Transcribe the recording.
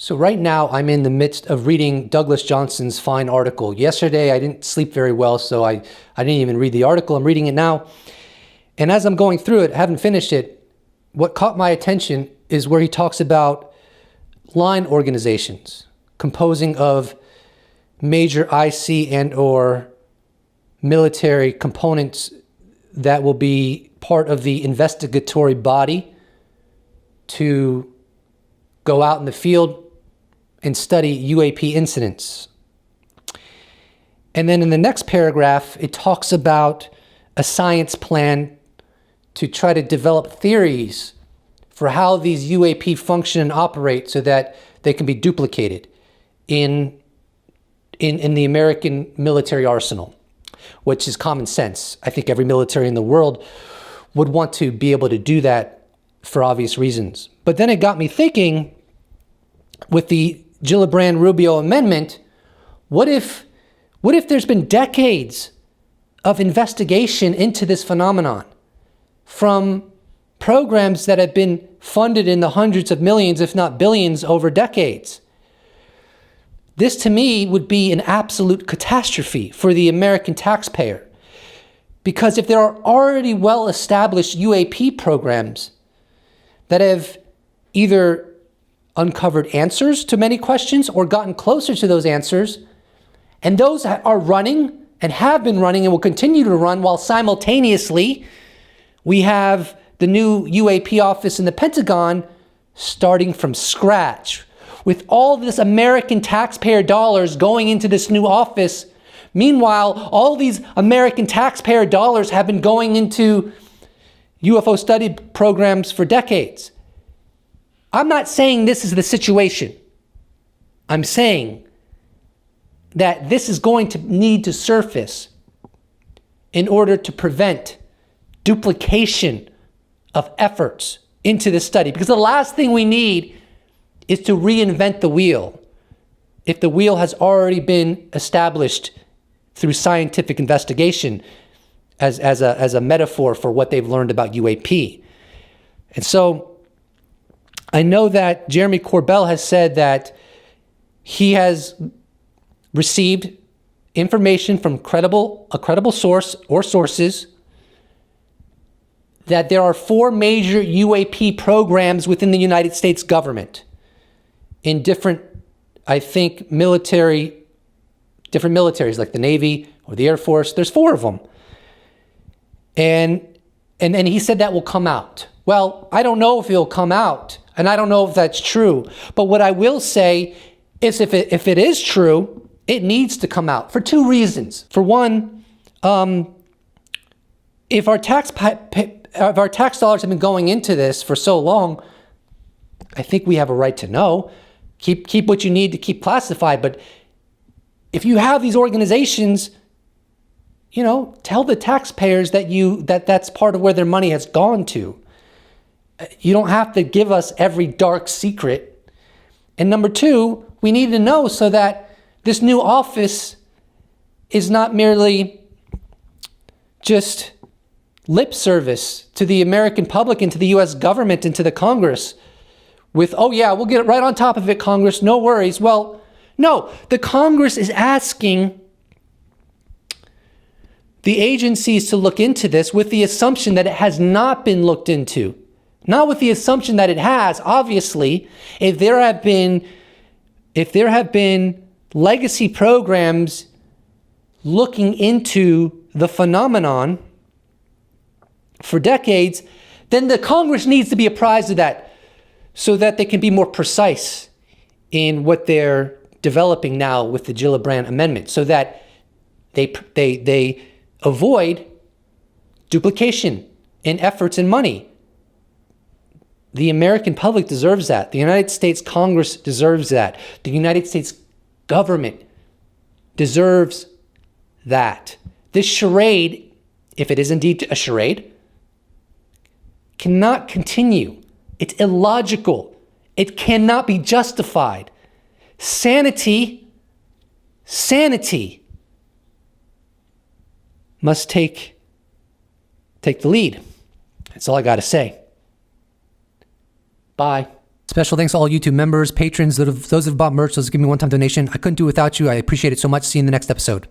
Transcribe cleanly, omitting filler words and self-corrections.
So right now I'm in the midst of reading Douglas Johnson's fine article. Yesterday I didn't sleep very well, so I didn't even read the article. I'm reading it now. And as I'm going through it, I haven't finished it, what caught my attention is where he talks about line organizations composing of major IC and or military components that will be part of the investigatory body to go out in the field and study UAP incidents. And then in the next paragraph, it talks about a science plan to try to develop theories for how these UAP function and operate so that they can be duplicated in the American military arsenal, which is common sense. I think every military in the world would want to be able to do that for obvious reasons. But then it got me thinking, with the Gillibrand Rubio Amendment, what if there's been decades of investigation into this phenomenon from programs that have been funded in the hundreds of millions, if not billions, over decades? This to me would be an absolute catastrophe for the American taxpayer. Because if there are already well-established UAP programs that have either uncovered answers to many questions or gotten closer to those answers, and those are running and have been running and will continue to run, while simultaneously we have the new UAP office in the Pentagon starting from scratch with all this American taxpayer dollars going into this new office. Meanwhile, all these American taxpayer dollars have been going into UFO study programs for decades. I'm not saying this is the situation. I'm saying that this is going to need to surface in order to prevent duplication of efforts into this study. Because the last thing we need is to reinvent the wheel if the wheel has already been established through scientific investigation as a metaphor for what they've learned about UAP. And so I know that Jeremy Corbell has said that he has received information from a credible source or sources that there are 4 major UAP programs within the United States government in different, I think, different militaries like the Navy or the Air Force. There's 4 of them. And he said that will come out. Well, I don't know if it'll come out, and I don't know if that's true. But what I will say is if it is true, it needs to come out for 2 reasons. For one, if our tax dollars have been going into this for so long, I think we have a right to know. Keep what you need to keep classified. But if you have these organizations, tell the taxpayers that that's part of where their money has gone to. You don't have to give us every dark secret. And number 2, we need to know so that this new office is not merely just lip service to the American public and to the U.S. government and to the Congress with, oh yeah, we'll get right on top of it, Congress, no worries. Well, no, the Congress is asking the agencies to look into this with the assumption that it has not been looked into. Not with the assumption that it has. Obviously, if there have been legacy programs looking into the phenomenon for decades, then the Congress needs to be apprised of that so that they can be more precise in what they're developing now with the Gillibrand Amendment, so that they avoid duplication in efforts and money. The American public deserves that. The United States Congress deserves that. The United States government deserves that. This charade, if it is indeed a charade, cannot continue. It's illogical. It cannot be justified. Sanity must take the lead. That's all I got to say. Bye. Special thanks to all YouTube members, patrons, those who have bought merch, those who give me one-time donation. I couldn't do it without you. I appreciate it so much. See you in the next episode.